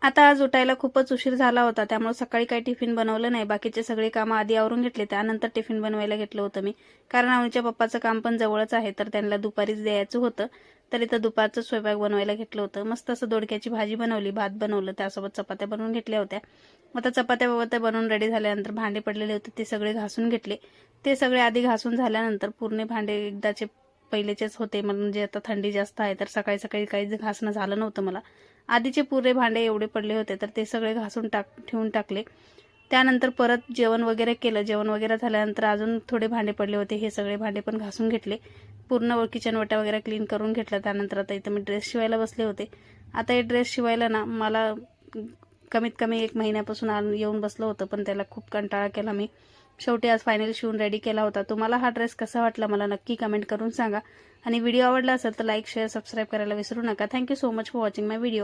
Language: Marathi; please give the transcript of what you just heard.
आता आज उठायला खूपच उशीर झाला होता, त्यामुळे सकाळी काही टिफिन बनवलं नाही. बाकीचे सगळे कामं आधी आवरून घेतले, त्यानंतर टिफिन बनवायला घेतलं होतं मी. कारण अवनीच्या पप्पाचं काम पण जवळच आहे, तर त्यांना दुपारीच द्यायचं होतं. तर इथं दुपारचं स्वयंपाक बनवायला घेतलं होतं. मस्त असं दोडक्याची भाजी बनवली, भात बनवलं, त्यासोबत चपात्या बनवून घेतल्या होत्या. आता चपात्या बनवून रेडी झाल्यानंतर भांडे पडलेले होते ते सगळे घासून घेतले. ते सगळे आधी घासून झाल्यानंतर पूर्ण भांडे एकदाचे पहिलेचेच होते, म्हणजे आता थंडी जास्त आहे तर सकाळी सकाळी काहीच घासणं झालं नव्हतं मला. आधीचे पुरे भांडे एवढे पडले होते तर ते सगळे घासून ठेवून टाकले. त्यानंतर परत जेवण वगैरे केलं. जेवण वगैरे झाल्यानंतर अजून थोडे भांडे पडले होते, हे सगळे भांडे पण घासून घेतले. पूर्ण किचन वटा वगैरे क्लीन करून घेतला. त्यानंतर आता इथं मी ड्रेस शिवायला बसले होते. आता हे ड्रेस शिवायला ना मला कमीत कमी 1 महिन्यापासून येऊन बसलं होतं, पण त्याला खूप कंटाळा केला मी. शेवटी आज फायनल शिवून रेडी केला होता. तुम्हाला हा ड्रेस कसा वाटला मला नक्की कमेंट करून सांगा. आणि व्हिडिओ आवडला असेल तर लाईक शेअर सबस्क्राईब करायला विसरू नका. Thank you so much for watching my video.